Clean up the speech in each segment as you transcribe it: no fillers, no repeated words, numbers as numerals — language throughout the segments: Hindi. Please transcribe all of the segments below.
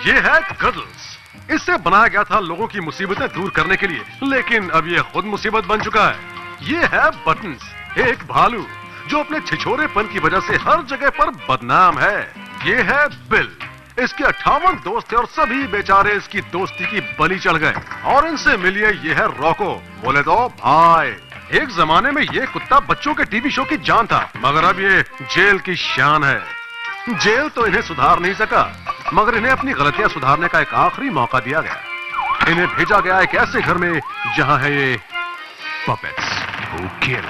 ये है गडल्स। इससे बनाया गया था लोगों की मुसीबतें दूर करने के लिए, लेकिन अब ये खुद मुसीबत बन चुका है। ये है बटन्स, एक भालू जो अपने छिछोरेपन की वजह से हर जगह पर बदनाम है। ये है बिल, इसके 58 दोस्त थे और सभी बेचारे इसकी दोस्ती की बलि चढ़ गए। और इनसे मिलिए, ये है रॉको, बोले तो भाई। एक जमाने में ये कुत्ता बच्चों के टीवी शो की जान था, मगर अब ये जेल की शान है। जेल तो इन्हें सुधार नहीं सका, मगर इन्हें अपनी गलतियां सुधारने का एक आखिरी मौका दिया गया। इन्हें भेजा गया एक ऐसे घर में जहां है ये पपेट्स हू किल।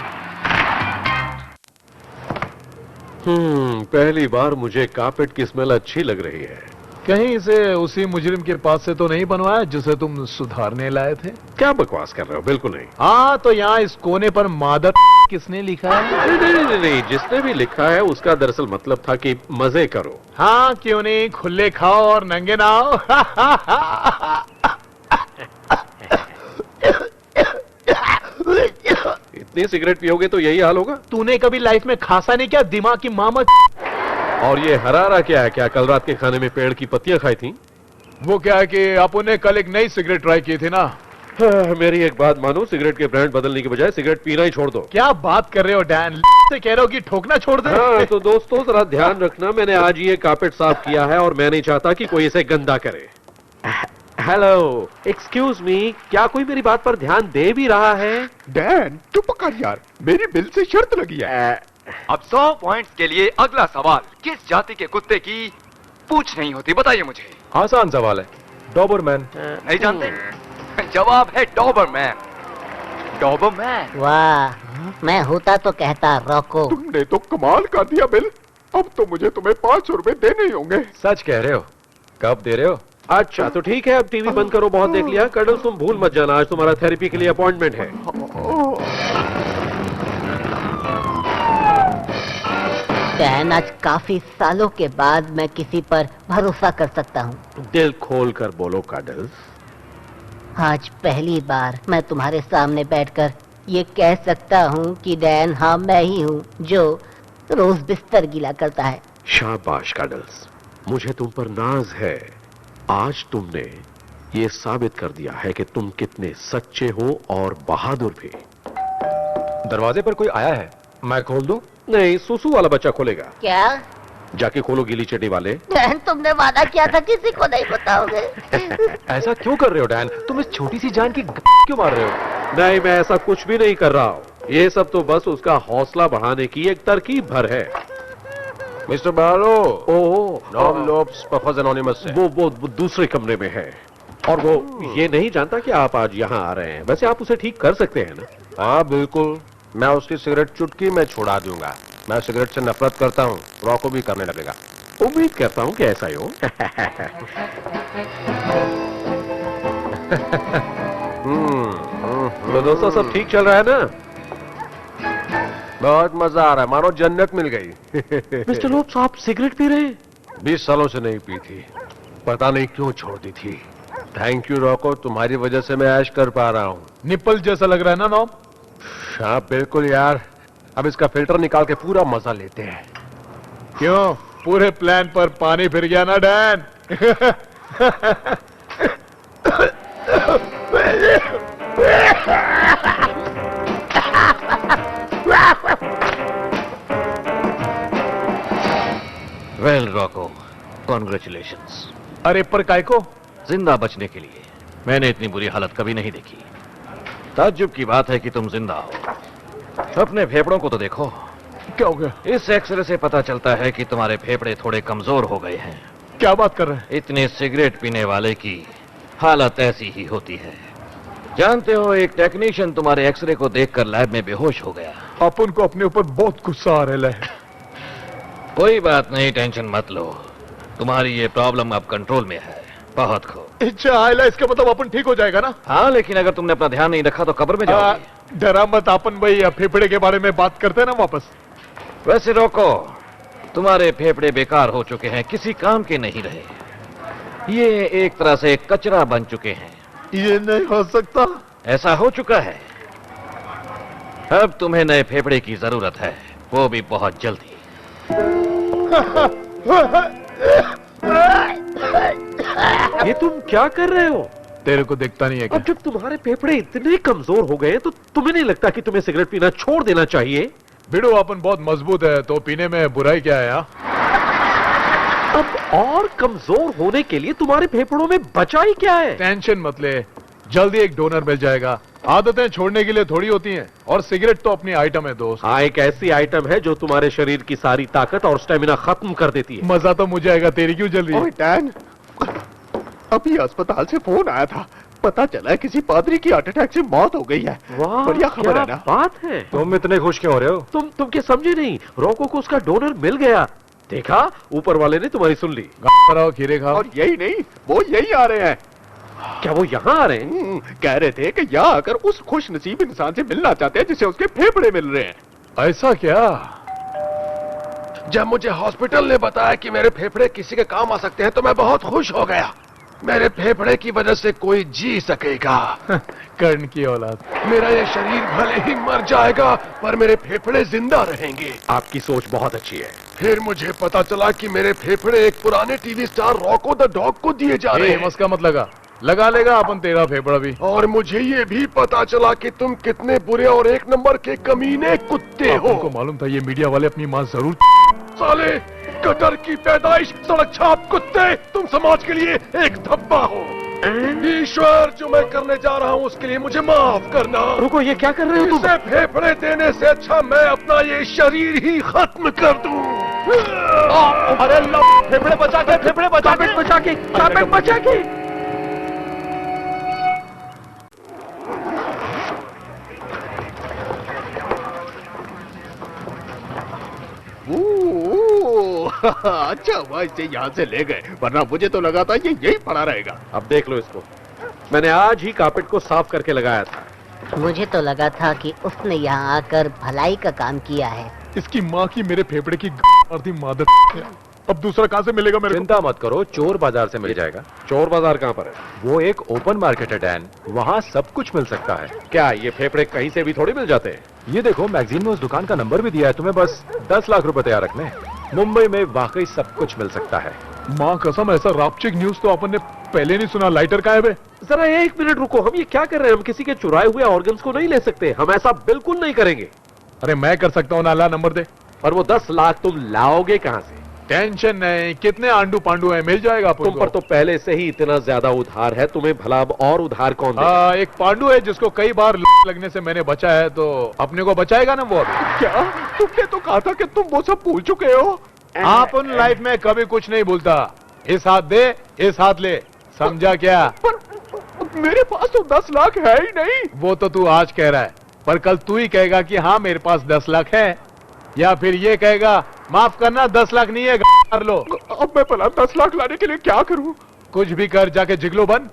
पहली बार मुझे कार्पेट की स्मेल अच्छी लग रही है। कहीं इसे उसी मुजरिम के पास से तो नहीं बनवाया जिसे तुम सुधारने लाए थे? क्या बकवास कर रहे हो? बिल्कुल नहीं। हाँ, तो यहाँ इस कोने पर मादर किसने लिखा है? नहीं, जिसने भी लिखा है उसका दरअसल मतलब था कि मजे करो। हाँ, क्यों नहीं, खुले खाओ और नंगे ना आओ। इतनी सिगरेट पियोगे तो यही हाल होगा। तूने कभी लाइफ में खासा नहीं क्या? दिमाग की मामत। और ये हरारा क्या है? क्या कल रात के खाने में पेड़ की पत्तियां खाई थी? वो क्या है कि आपने कल एक नई सिगरेट ट्राई की थी ना। मेरी एक बात मानो, सिगरेट के ब्रांड बदलने के बजाय सिगरेट पीना ही छोड़ दो। क्या बात कर रहे हो डैन? से कह रहे हो कि ठोकना छोड़ दे? हाँ, तो दोस्तों जरा ध्यान रखना, मैंने आज ये कार्पेट साफ किया है और मैं नहीं चाहता कि कोई इसे गंदा करे। हेलो, एक्सक्यूज मी, क्या कोई मेरी बात पर ध्यान दे भी रहा है? डैन चुप कर यार, मेरी बिल से शर्त लगी है। अब 100 पॉइंट्स के लिए अगला सवाल, किस जाति के कुत्ते की पूंछ नहीं होती? बताइए मुझे। आसान सवाल है, डॉबरमैन। नहीं जानते? जवाब है डॉबरमैन। डॉबरमैन। वाह, मैं होता तो कहता रॉको। तुमने तो कमाल कर दिया बिल, अब तो मुझे तुम्हें 500 रुपए देने ही होंगे। सच कह रहे हो? कब दे रहे हो? अच्छा तो ठीक है, अब टीवी बंद करो, बहुत देख लिया। कर्नल तुम भूल मत जाना, आज तुम्हारा थेरेपी के लिए अपॉइंटमेंट है। डैन, आज काफी सालों के बाद मैं किसी पर भरोसा कर सकता हूँ। दिल खोल कर बोलो कार्डल्स। आज पहली बार मैं तुम्हारे सामने बैठकर ये कह सकता हूँ कि डैन, हाँ मैं ही हूँ जो रोज बिस्तर गीला करता है। शाबाश कार्डल्स, मुझे तुम पर नाज है। आज तुमने ये साबित कर दिया है कि तुम कितने सच्चे हो और बहादुर भी। दरवाजे पर कोई आया है, मैं खोल दूं? नहीं, सुसु वाला बच्चा खोलेगा। क्या? जाके खोलो, गीली चड्डी वाले। डैन, तुमने वादा किया था किसी को नहीं बताओगे। ऐसा क्यों कर रहे हो डैन? तुम इस छोटी सी जान की क्यों मार रहे हो? नहीं, मैं ऐसा कुछ भी नहीं कर रहा हूँ। ये सब तो बस उसका हौसला बढ़ाने की एक तरकीब भर है। मिस्टर बारो, ओह, लोब्स पफर्स एनोनिमस से। वो दूसरे कमरे में है और वो ये नहीं जानता कि आप आज यहाँ आ रहे हैं। वैसे आप उसे ठीक कर सकते हैं ना? हाँ बिल्कुल, मैं उसकी सिगरेट चुटकी में छुड़ा दूंगा। मैं सिगरेट से नफरत करता हूँ, रॉको भी करने लगेगा। उम्मीद करता हूँ कि ऐसा ही हो। तो दोस्तों, सब ठीक चल रहा है ना? बहुत मजा आ रहा है, मानो जन्नत मिल गई। मिस्टर लोब्स, आप सिगरेट पी रहे हैं? 20 सालों से नहीं पी थी, पता नहीं क्यों छोड़ दी थी। थैंक यू रॉको, तुम्हारी वजह से मैं ऐश कर पा रहा हूँ। निप्पल जैसा लग रहा है ना नॉम? हाँ बिल्कुल यार, अब इसका फिल्टर निकाल के पूरा मजा लेते हैं। क्यों, पूरे प्लान पर पानी फिर गया ना डैन? Well Roku, congratulations. अरे पर काय को? जिंदा बचने के लिए। मैंने इतनी बुरी हालत कभी नहीं देखी। ताज्जुब की बात है कि तुम जिंदा हो। अपने फेफड़ों को तो देखो। क्या हो गया? इस एक्सरे से पता चलता है कि तुम्हारे फेफड़े थोड़े कमजोर हो गए हैं। क्या बात कर रहे हैं? इतने सिगरेट पीने वाले की हालत ऐसी ही होती है। जानते हो, एक टेक्नीशियन तुम्हारे एक्सरे को देखकर लैब में बेहोश हो गया। अपन को अपने ऊपर बहुत गुस्सा आ रहा है। कोई बात नहीं, टेंशन मत लो। तुम्हारी ये प्रॉब्लम अब कंट्रोल में है। बहुत खूब। अच्छा आयला, इसका मतलब अपन ठीक हो जाएगा ना? हाँ, लेकिन अगर तुमने अपना ध्यान नहीं रखा तो कब्र में जाओगे। डरा मत, अपन भाई फेफड़े के बारे में बात करते हैं ना वापस। वैसे रोको, तुम्हारे फेफड़े बेकार हो चुके हैं, किसी काम के नहीं रहे। ये एक तरह से कचरा बन चुके हैं। ये नहीं हो सकता। ऐसा हो चुका है। अब तुम्हें नए फेफड़े की जरूरत है, वो भी बहुत जल्दी। ये तुम क्या कर रहे हो? तेरे को दिखता नहीं है क्या? अब जब तुम्हारे फेफड़े इतने कमजोर हो गए तो तुम्हें नहीं लगता कि तुम्हें सिगरेट पीना छोड़ देना चाहिए? बिड़ो अपन बहुत मजबूत है तो पीने में बुराई क्या है? अब और कमजोर होने के लिए तुम्हारे फेफड़ों में बचा ही क्या है? टेंशन मत ले, जल्दी एक डोनर मिल जाएगा। आदतें छोड़ने के लिए थोड़ी होती हैं, और सिगरेट तो अपनी आइटम है दोस्त। हाँ, एक ऐसी आइटम है जो तुम्हारे शरीर की सारी ताकत और स्टेमिना खत्म कर देती है। मजा तो मुझे आएगा, तेरी क्यों जल रही है? ओए डैन, अभी अस्पताल से फोन आया था, पता चला है किसी पादरी की हार्ट अटैक से मौत हो गई है। वाह, बढ़िया खबर है क्या ना? बात है। तुम इतने खुश क्यों हो रहे हो? तुम क्या समझे नहीं? रोको को उसका डोनर मिल गया। देखा, ऊपर वाले ने तुम्हारी सुन ली। खाओ, खीरे खाओ। और यही नहीं, वो यही आ रहे हैं। क्या वो यहाँ आ रहे हैं? कह रहे थे कि यहाँ आकर उस खुश नसीब इंसान से मिलना चाहते हैं जिसे उसके फेफड़े मिल रहे हैं। ऐसा क्या? जब मुझे हॉस्पिटल ने बताया कि मेरे फेफड़े किसी के काम आ सकते हैं तो मैं बहुत खुश हो गया। मेरे फेफड़े की वजह से कोई जी सकेगा। कर्ण की औलाद। मेरा ये शरीर भले ही मर जाएगा पर मेरे फेफड़े जिंदा रहेंगे। आपकी सोच बहुत अच्छी है। फिर मुझे पता चला कि मेरे फेफड़े एक पुराने TV star Roku the dog को दिए जा रहे हैं। मस्का मत लगा लेगा अपन तेरा फेफड़ा भी। और मुझे ये भी पता चला कि तुम कितने बुरे और एक नंबर के कमीने कुत्ते हो। तुमको मालूम था ये मीडिया वाले अपनी माँ जरूर। साले कटर की पैदाइश, सड़क छाप कुत्ते, तुम समाज के लिए एक धब्बा हो। ईश्वर, जो मैं करने जा रहा हूँ उसके लिए मुझे माफ करना। रुको, ये क्या कर रहे हो तुम? इसे फेफड़े देने से अच्छा मैं अपना ये शरीर ही खत्म कर दूं। अरे अल्लाह, फेफड़े बचा के, फेफड़े बचा के, बचा के, बचा के। अच्छा हुआ इसे यहाँ से ले गए, वरना मुझे तो लगा था ये यही पड़ा रहेगा। अब देख लो इसको, मैंने आज ही कारपेट को साफ करके लगाया था। मुझे तो लगा था कि उसने यहाँ आकर भलाई का काम किया है। इसकी माँ की मेरे फेफड़े की अर्धी मादर। अब दूसरा कहाँ से मिलेगा मेरे को? चिंता मत करो, चोर बाजार से मिल जाएगा। चोर बाजार कहाँ पर है? वो एक ओपन मार्केट है डैन, वहाँ सब कुछ मिल सकता है। क्या ये फेफड़े कहीं से भी थोड़ी मिल जाते हैं? ये देखो, मैगजीन में उस दुकान का नंबर भी दिया है, तुम्हें बस 10 लाख रुपए तैयार रखने। मुंबई में वाकई सब कुछ मिल सकता है। माँ कसम, ऐसा रापचिक न्यूज तो अपन ने पहले नहीं सुना। लाइटर का है बे? जरा एक मिनट रुको, हम ये क्या कर रहे हैं? हम किसी के चुराए हुए ऑर्गन्स को नहीं ले सकते, हम ऐसा बिल्कुल नहीं करेंगे। अरे मैं कर सकता हूँ ना, ला नंबर दे। पर वो 10 लाख तुम लाओगे कहाँ से? टेंशन नहीं, कितने आंडू पांडू है, मिल जाएगा अपन तुम को। पर तो पहले से ही इतना ज्यादा उधार है, तुम्हें भला अब और उधार कौन देगा? एक पांडू है जिसको कई बार लगने से मैंने बचा है, तो अपने को बचाएगा ना वो अभी। क्या तुमने तो कहा था कि तुम वो सब भूल चुके हो? आप उन लाइफ में कभी कुछ नहीं भूलता। इस हाथ दे, इस हाथ ले, समझा क्या? पर मेरे पास तो 10 लाख है ही नहीं। वो तो तू आज कह रहा है, पर कल तू ही कहेगा कि हाँ मेरे पास 10 लाख है, या फिर ये कहेगा माफ करना 10 लाख नहीं है, कर लो। अब मैं भला 10 लाख लाने के लिए क्या करूं? कुछ भी कर, जाके जिगलो बन।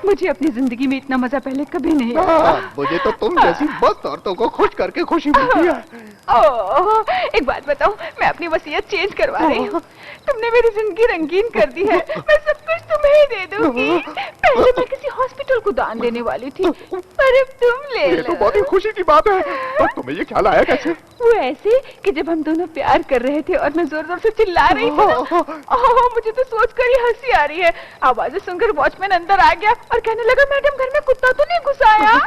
मुझे अपनी जिंदगी में इतना मजा पहले कभी नहीं आया। मुझे तो तुम जैसी मस्त औरतों को खुश करके खुशी मिलती है। ओह, एक बात बताऊं, मैं अपनी वसीयत चेंज करवा रही हूँ। तुमने मेरी जिंदगी रंगीन कर दी है, मैं सब कुछ तुम्हें ही दे दूंगी। पहले मैं किसी हॉस्पिटल को दान देने वाली थी, पर अब तुम ले ये तो बहुत ही खुशी की बात है। पर तुम्हें ये ख्याल आया कैसे? वो ऐसे कि जब हम दोनों प्यार कर रहे थे और मैं जोर जोर से चिल्ला रही थी ना, मुझे तो सोचकर ही हंसी आ रही है। आवाजें सुनकर वॉचमैन अंदर आ गया और कहने लगा, मैडम घर में कुत्ता तो नहीं घुसाया?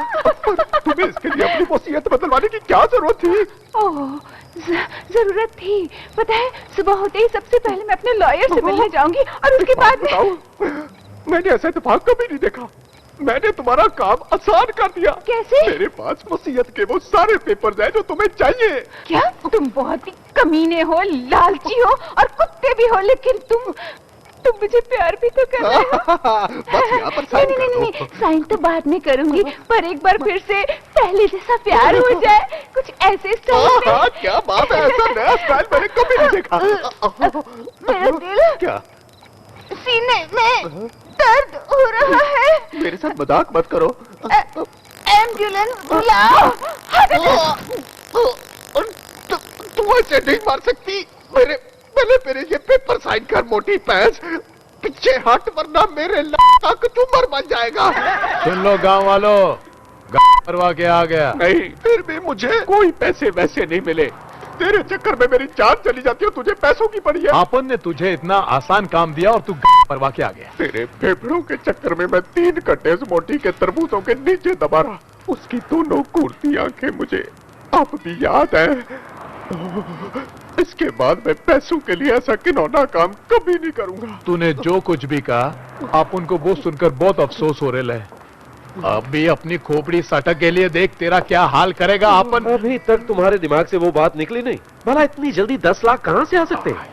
तुम्हें इसके लिए अपनी वसीयत बदलवाने की क्या जरूरत थी? ओह, जरूरत थी। पता है, सुबह होते ही सबसे पहले मैं अपने लॉयर से मिलने जाऊंगी और उसके बाद मैंने ऐसा इत्तेफाक कभी नहीं देखा। मैंने तुम्हारा काम आसान कर दिया। कैसे? मेरे पास वसीयत के वो सारे पेपर्स हैं जो तुम्हें चाहिए। क्या? तुम बहुत ही कमीने हो, लालची हो और कुत्ते भी हो, लेकिन तुम मुझे प्यार भी तो कर रहे हो। बस यहाँ पर साइन कर दो। नहीं, साइन तो बाद में करूंगी, पर एक बार फिर से पहले जैसा प्यार हो जाए, कुछ ऐसे स्टाइल में। क्या बात है, ऐसा नया स्टाइल मैंने कभी नहीं देखा। मेरा दिल क्या? सीने में दर्द हो रहा है। मेरे साथ मजाक मत करो। एम्बुलेंस बुलाओ। तू ऐसे नहीं मार सकती। मेरे ये पेपर साइन कर, मोटी पैंस। पीछे हट, वरना मेरे का चुमर बन जाएगा। सुन लो गांव वालों, गांव करवा के आ गया। नहीं, फिर भी मुझे कोई पैसे वैसे नहीं मिले। तेरे चक्कर में मेरी जान चली जाती है, तुझे पैसों की पड़ी है। आपन ने तुझे इतना आसान काम दिया और तू परवा के आ गया। तेरे फेफड़ों के चक्कर में मैं 3 घंटे मोटी के तरबूजों के नीचे दबा रहा। उसकी दोनों घूरती आंखें मुझे अब भी याद है। इसके बाद मैं पैसों के लिए ऐसा घिनौना काम कभी नहीं करूंगा। तूने जो कुछ भी कहा आप उनको वो सुनकर बहुत अफसोस हो रहे है। अब भी अपनी खोपड़ी सटक के लिए देख तेरा क्या हाल करेगा। आपन अभी तक तुम्हारे दिमाग से वो बात निकली नहीं। भला इतनी जल्दी 10 लाख कहां से आ सकते हैं?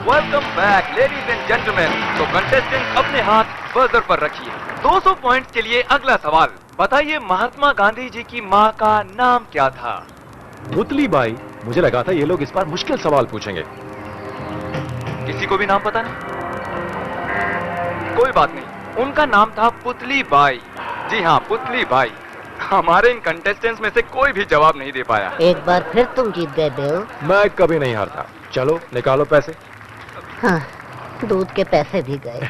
Welcome back ladies and gentleman. तो कंटेस्टेंट अपने हाथ बजर पर रखिए। 200 पॉइंट्स के लिए अगला सवाल। बताइए महात्मा गांधी जी की माँ का नाम क्या था? पुतली बाई। मुझे लगा था ये लोग इस बार मुश्किल सवाल पूछेंगे। किसी को भी नाम पता नहीं? कोई बात नहीं, उनका नाम था पुतली बाई। जी हाँ, पुतली बाई। हमारे इन कंटेस्टेंट्स में से कोई भी जवाब नहीं दे पाया। एक बार फिर तुम जीत गए बिल। मैं कभी नहीं हारता। चलो निकालो पैसे। हाँ, दूध के पैसे भी गए।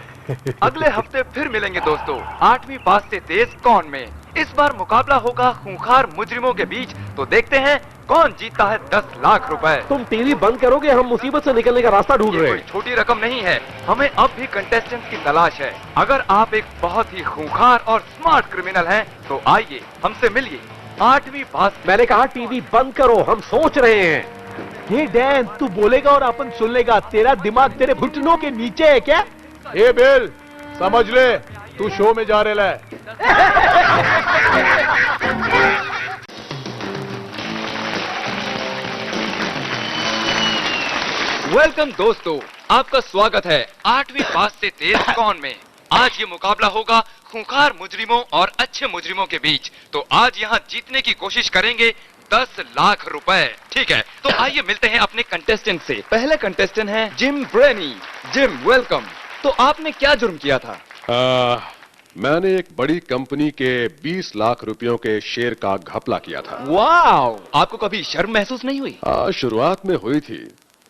अगले हफ्ते फिर मिलेंगे दोस्तों 8वीं पास से तेज कौन में। इस बार मुकाबला होगा खूंखार मुजरिमों के बीच। तो देखते हैं कौन जीतता है 10 लाख रुपए। तुम टीवी बंद करोगे, हम मुसीबत से निकलने का रास्ता ढूंढ रहे हैं। कोई छोटी रकम नहीं है, हमें अब भी कंटेस्टेंट्स की तलाश है। अगर आप एक बहुत ही खूंखार और स्मार्ट क्रिमिनल हैं, तो आइए हमसे मिलिए 8वीं पास। मैंने कहा टीवी बंद करो, हम सोच रहे हैं। ये डैन, तू बोलेगा और अपन सुन लेगा। तेरा दिमाग तेरे घुटनों के नीचे है क्या? ए बिल, समझ ले तू शो में जा रहा है। वेलकम दोस्तों, आपका स्वागत है 8वीं पास से तेज कौन में। आज ये मुकाबला होगा खूंखार मुजरिमों और अच्छे मुजरिमों के बीच। तो आज यहाँ जीतने की कोशिश करेंगे 10 लाख रुपए। ठीक है, तो आइए मिलते हैं अपने कंटेस्टेंट से। पहले कंटेस्टेंट हैं जिम ब्रेनी। Gym, welcome. तो आपने क्या जुर्म किया था? मैंने एक बड़ी कंपनी के 20 लाख रुपयों के शेयर का घपला किया था। वाओ, आपको कभी शर्म महसूस नहीं हुई? शुरुआत में हुई थी,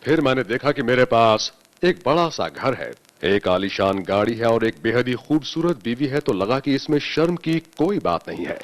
फिर मैंने देखा कि मेरे पास एक बड़ा सा घर है, एक आलीशान गाड़ी है और एक बेहद ही खूबसूरत बीवी है, तो लगा कि इसमें शर्म की कोई बात नहीं है।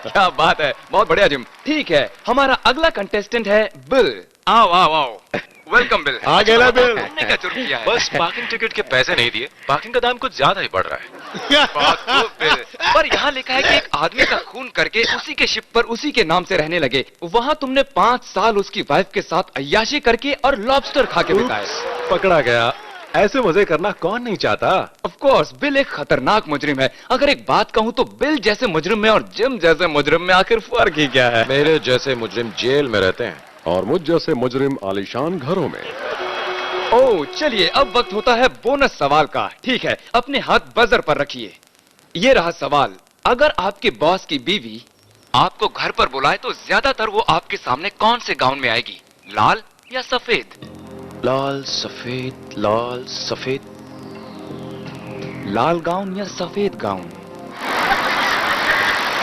क्या बात है, बहुत बढ़िया जिम। ठीक है, हमारा अगला कंटेस्टेंट है बिल। आओ आओ आओ, वेलकम बिल। आ गया बिल। तुमने क्या जुर्म किया है? बस पार्किंग टिकट के पैसे नहीं दिए। पार्किंग का दाम कुछ ज्यादा ही बढ़ रहा है। बहुत खूब बिल। पर यहाँ लिखा है कि एक आदमी का खून करके उसी के शिप पर उसी के नाम से रहने लगे। वहाँ तुमने 5 साल उसकी वाइफ के साथ अय्याशी करके और लॉबस्टर खा के बिताए। पकड़ा गया। ऐसे मजे करना कौन नहीं चाहता? ऑफ कोर्स, बिल एक खतरनाक मुजरिम है। अगर एक बात कहूँ तो बिल जैसे मुजरिम में और जिम जैसे मुजरिम में आखिर फर्क ही क्या है? मेरे जैसे मुजरिम जेल में रहते हैं और मुझ जैसे मुजरिम आलीशान घरों में। ओह, चलिए अब वक्त होता है बोनस सवाल का। ठीक है, अपने हाथ बजर पर रखिए। ये रहा सवाल। अगर आपके बॉस की बीवी आपको घर पर बुलाए तो ज्यादातर वो आपके सामने कौन से गाउन में आएगी? लाल या सफेद? लाल सफेद, लाल सफेद। लाल गाउन या सफेद गाउन?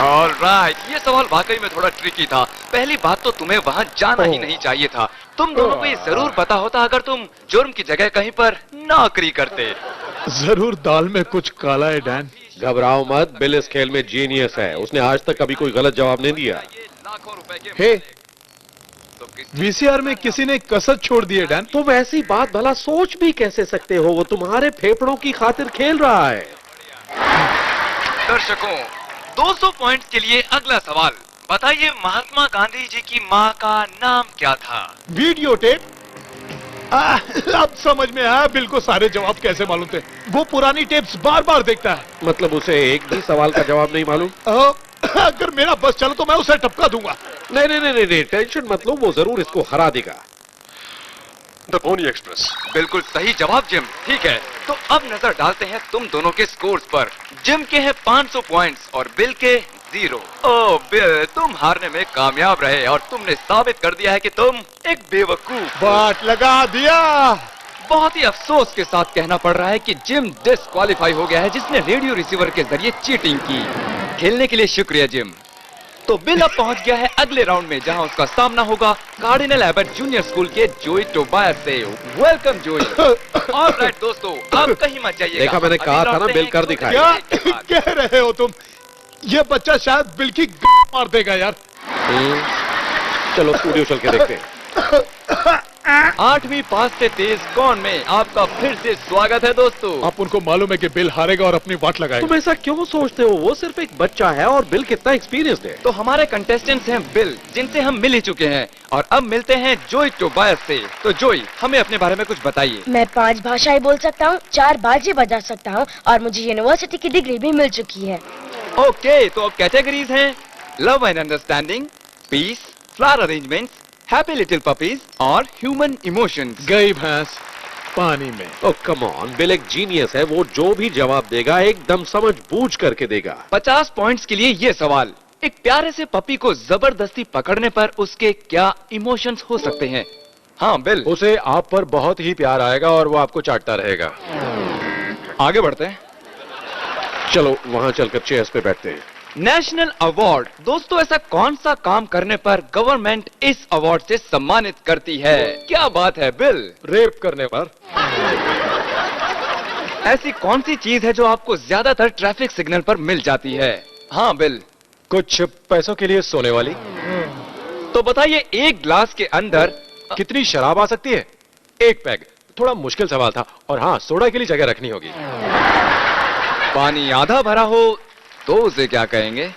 ऑलराइट, ये सवाल वाकई में थोड़ा ट्रिकी था। पहली बात तो तुम्हें वहाँ जाना ही नहीं चाहिए था। तुम दोनों को ये जरूर पता होता अगर तुम जुर्म की जगह कहीं पर नौकरी करते। जरूर दाल में कुछ काला है डैन। घबराओ मत, बिल इस खेल में जीनियस है। उसने आज तक कभी कोई गलत जवाब नहीं दिया। लाखों रुपए के हे, वीसीआर में किसी ने कसर छोड़ दी है डैन। तुम ऐसी बात भला सोच भी कैसे सकते हो? वो तुम्हारे फेफड़ों की खातिर खेल रहा है। दर्शकों, 200 पॉइंट्स के लिए अगला सवाल। बताइए महात्मा गांधी जी की माँ का नाम क्या था? Video tape. अब समझ में आया बिल को सारे जवाब कैसे मालूम थे। वो पुरानी टेप्स बार बार देखता है। मतलब उसे एक भी सवाल का जवाब नहीं मालूम? अगर मेरा बस चलो तो मैं उसे टपका दूंगा। नहीं नहीं नहीं नहीं, टेंशन मत लो, वो जरूर इसको हरा देगा। The pony express. बिल्कुल सही जवाब जिम। ठीक है, तो अब नजर डालते हैं तुम दोनों के स्कोर्स पर। जिम के हैं 500 पॉइंट्स और बिल के 0। ओह बिल, तुम हारने में कामयाब रहे और तुमने साबित कर दिया है कि तुम एक बेवकूफ। बाट लगा दिया। बहुत ही अफसोस के साथ कहना पड़ रहा है कि जिम डिस्क्वालीफाई हो गया है, जिसने रेडियो रिसीवर के जरिए चीटिंग की। खेलने के लिए शुक्रिया जिम। तो बिल अब पहुंच गया है अगले राउंड में, जहां उसका सामना होगा कार्डिनल एबट जूनियर स्कूल के जोई टोबायस से। वेलकम जोई। ऑलराइट दोस्तों, अब कहीं मत जाइएगा। देखा, मैंने कहा था ना, बिल कर दिखाया। क्या कह रहे हो तुम? ये बच्चा शायद बिल की मार देगा यार। चलो स्टूडियो चल के देखते हैं। 8वीं पास से तेज कौन में आपका फिर से स्वागत है दोस्तों। आप उनको मालूम है कि बिल हारेगा और अपनी वाट लगाएगा। तुम ऐसा क्यों सोचते हो? वो सिर्फ एक बच्चा है और बिल कितना एक्सपीरियंस्ड है। तो हमारे कंटेस्टेंट्स हैं बिल, जिनसे हम मिल ही चुके हैं, और अब मिलते हैं जोई टोबायस से। तो जोई, हमें अपने बारे में कुछ बताइए। मैं 5 भाषाएं बोल सकता हूँ, 4 बाजे बजा सकता हूँ और मुझे यूनिवर्सिटी की डिग्री भी मिल चुकी है। ओके, तो अब कैटेगरीज हैं love and understanding, peace, flower arrangement, happy little puppies और ह्यूमन इमोशंस। गई भैंस पानी में। ओह कम ऑन, बिल एक जीनियस है। वो जो भी जवाब देगा एकदम समझ बूझ करके देगा। 50 पॉइंट्स के लिए ये सवाल, एक प्यारे से पपी को जबरदस्ती पकड़ने पर उसके क्या इमोशंस हो सकते हैं? हाँ बिल। उसे आप पर बहुत ही प्यार आएगा और वो आपको चाटता रहेगा। आगे बढ़ते हैं। चलो वहां चलकर चेयर्स पे बैठते हैं। National award. दोस्तों, ऐसा कौन सा काम करने पर गवर्नमेंट इस अवार्ड से सम्मानित करती है? क्या बात है बिल? रेप करने पर। ऐसी कौन सी चीज है जो आपको ज्यादातर ट्रैफिक सिग्नल पर मिल जाती है? हाँ बिल। कुछ पैसों के लिए सोने वाली। तो बताइए, एक ग्लास के अंदर कितनी शराब आ सकती है? 1 पैग। थोड़ा मुश्किल सवाल था। और हाँ, सोडा के लिए जगह रखनी होगी। पानी आधा भरा हो तो उसे क्या कहेंगे?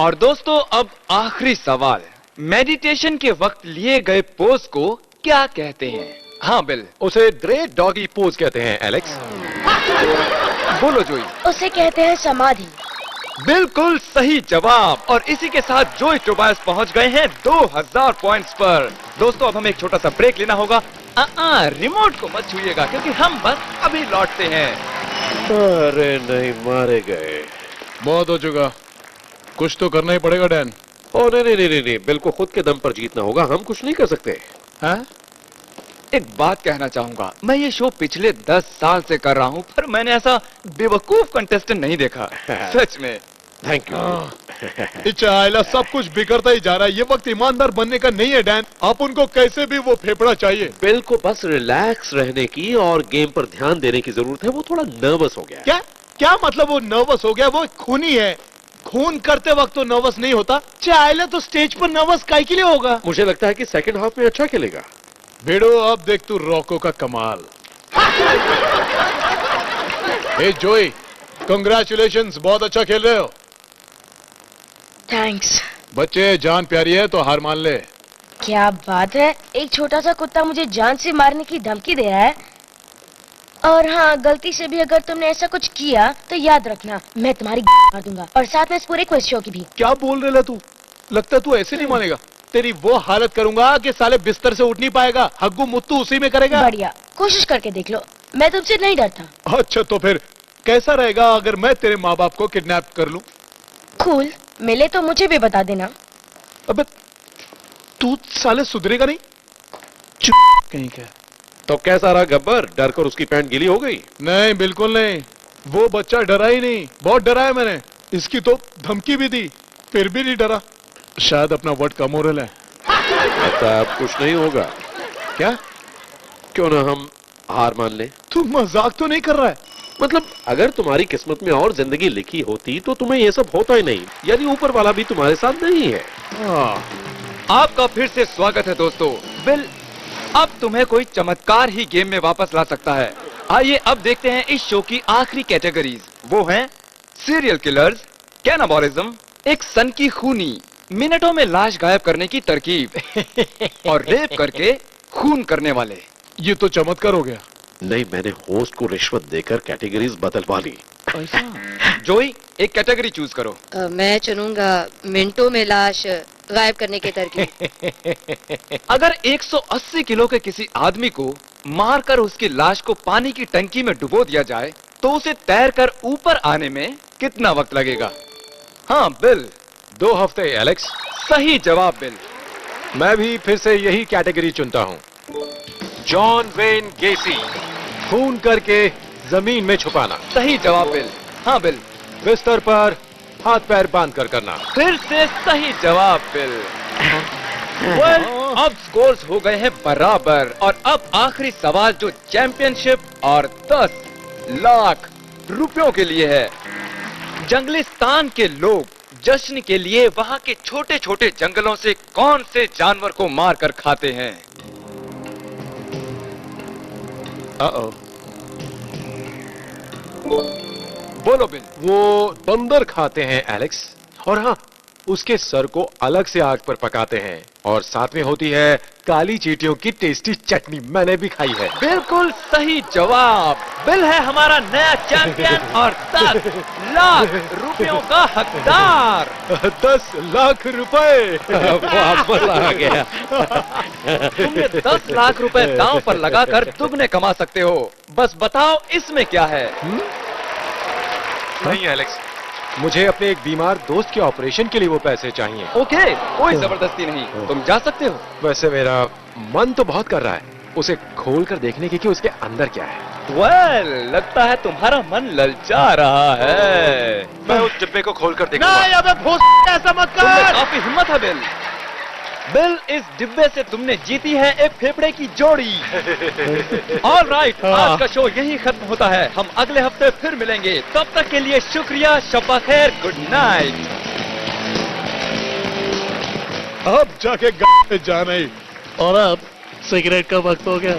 और दोस्तों, अब आखिरी सवाल, मेडिटेशन के वक्त लिए गए पोज को क्या कहते हैं? हाँ बिल। उसे ग्रेट डॉगी पोज कहते हैं एलेक्स। बोलो जोई। उसे कहते हैं समाधि। बिल्कुल सही जवाब। और इसी के साथ जोई टोबायस पहुंच गए हैं 2000 पॉइंट्स पर। दोस्तों, अब हमें एक छोटा सा ब्रेक लेना होगा। रिमोट को मत छूइएगा क्योंकि हम बस अभी लौटते हैं। अरे नहीं, मारे गए। बहुत हो चुका, कुछ तो करना ही पड़ेगा डैन। ओ नहीं, बिल को खुद के दम पर जीतना होगा। हम कुछ नहीं कर सकते। हाँ? एक बात कहना चाहूंगा, मैं ये शो पिछले 10 साल से कर रहा हूँ, पर मैंने ऐसा बेवकूफ कंटेस्टेंट नहीं देखा। सच में। Thank you. इचाइला, सब कुछ बिगड़ता ही जा रहा है। ये वक्त ईमानदार बनने का नहीं है डैन। आप उनको कैसे भी वो फेफड़ा चाहिए। बिल को बस रिलैक्स रहने की और गेम पर ध्यान देने की जरूरत है। वो थोड़ा नर्वस हो गया। क्या मतलब वो नर्वस हो गया? वो खूनी है। खून करते वक्त तो नर्वस नहीं होता। चाइला तो स्टेज पर नर्वस काहे के लिए होगा? मुझे लगता है कि सेकंड हाफ में अच्छा खेलेगा। भिड़ो, अब देख तू रॉको का कमाल। ए जोई, कंग्रेचुलेशंस, बहुत अच्छा खेल रहे हो। थैंक्स। बच्चे, जान प्यारी है तो हार मान ले। क्या बात है, एक छोटा सा कुत्ता मुझे जान से मारने की धमकी दे रहा है। और हाँ, गलती से भी अगर तुमने ऐसा कुछ किया तो याद रखना, मैं तुम्हारी मार दूंगा, और साथ में इस पूरे क्विज शो की भी। क्या बोल रहे तू? लगता तू ऐसे नहीं मानेगा। तेरी वो हालत करूंगा कि साले बिस्तर से उठ नहीं पाएगा। हग्गू मुत्तू उसी में करेगा। बढ़िया, कोशिश करके देख लो, मैं तुमसे नहीं डरता। अच्छा, तो फिर कैसा रहेगा अगर मैं तेरे माँ बाप को किडनैप कर लूं? कूल, मिले तो मुझे भी बता देना। अबे तू साले सुधरेगा नहीं। चुप कहीं क्या। तो कैसा रहा गब्बर? डर कर उसकी पैंट गीली हो गई? नहीं, बिल्कुल नहीं। वो बच्चा डरा ही नहीं। बहुत डरा है मैंने। इसकी तो धमकी भी दी, फिर भी नहीं डरा। शायद अपना वर्ड का मोरल है। लगता अब कुछ नहीं होगा। क्या? क्यों ना हम हार मान ले? तू मजाक तो नहीं कर रहा है? मतलब अगर तुम्हारी किस्मत में और जिंदगी लिखी होती तो तुम्हें ये सब होता ही नहीं। यानी ऊपर वाला भी तुम्हारे साथ नहीं है। आपका फिर से स्वागत है दोस्तों। बिल, अब तुम्हें कोई चमत्कार ही गेम में वापस ला सकता है। आइए अब देखते हैं इस शो की आखिरी कैटेगरीज। वो हैं सीरियल किलर्स, कैनाबॉलिज्म, एक सन की खूनी, मिनटों में लाश गायब करने की तरकीब और रेप करके खून करने वाले। ये तो चमत्कार हो गया। नहीं, मैंने होस्ट को रिश्वत देकर कैटेगरीज बदलवा ली। जोई, एक कैटेगरी चूज करो। मैं चुनूंगा मिनटों में लाश गायब करने की तरकीब। अगर 180 किलो के किसी आदमी को मारकर उसकी लाश को पानी की टंकी में डुबो दिया जाए तो उसे तैरकर ऊपर आने में कितना वक्त लगेगा? हाँ बिल। 2 हफ्ते एलेक्स। सही जवाब बिल। मैं भी फिर से यही कैटेगरी चुनता हूँ। जॉन वेन गेसी, खून करके जमीन में छुपाना। सही जवाब बिल। हाँ बिल। बिस्तर पर हाथ पैर बांध कर करना। फिर से सही जवाब बिल। अब स्कोर्स हो गए हैं बराबर, और अब आखिरी सवाल जो चैंपियनशिप और 10 लाख रुपयों के लिए है। जंगलिस्तान के लोग जश्न के लिए वहाँ के छोटे छोटे जंगलों से कौन से जानवर को मार कर खाते हैं? बोलो बिल। वो बंदर खाते हैं एलेक्स, और हाँ, उसके सर को अलग से आग पर पकाते हैं और साथ में होती है काली चींटियों की टेस्टी चटनी। मैंने भी खाई है। बिल्कुल सही जवाब। बिल है हमारा नया चैंपियन और 10 लाख रुपयों का हकदार। 10 लाख रुपए वापस आ गया। तुमने 10 लाख रुपए दांव पर लगाकर दुगने कमा सकते हो। बस बताओ इसमें क्या है? नहीं एलेक्स, मुझे अपने एक बीमार दोस्त के ऑपरेशन के लिए वो पैसे चाहिए। ओके, कोई जबरदस्ती नहीं, तुम जा सकते हो। वैसे मेरा मन तो बहुत कर रहा है उसे खोल कर देखने की कि उसके अंदर क्या है। वेल, लगता है तुम्हारा मन ललचा रहा है। मैं उस डिब्बे को खोल कर देखूंगा। नहीं, अबे भूस, ऐसा मत तुमने कर। काफी हिम्मत है बिल। बिल, इस डिब्बे से तुमने जीती है एक फेफड़े की जोड़ी। ऑल राइट, आज का शो यही खत्म होता है। हम अगले हफ्ते फिर मिलेंगे। तब तक के लिए शुक्रिया, शब्बा खैर, गुड नाइट। अब जाके पे जाना ही। और अब सिगरेट का वक्त हो गया।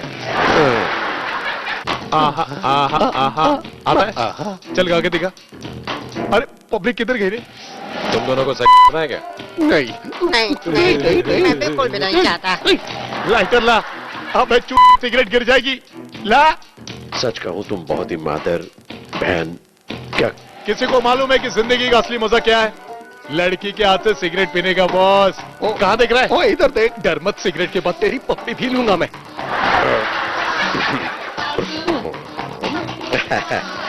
आहा आहा आहा, अबे चल गा के दिखा। अरे पब्लिक किधर गई रे? तुम दोनों को सही करना है क्या? नहीं, मैं बिल्कुल भी नहीं चाहता। लाइटर ला। अबे चुप, सिगरेट गिर जाएगी। ला। सच कहूं तुम बहुत ही मादर बहन। क्या किसी को मालूम है कि जिंदगी का असली मजा क्या है? लड़की के हाथ से सिगरेट पीने का बॉस। कहाँ देख रहा है? ओ इधर देख। डर मत, सिगरेट के बाद तेरी पप्पी भी लूंगा मैं।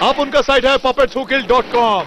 आप उनका साइट है puppetswhokilled.com।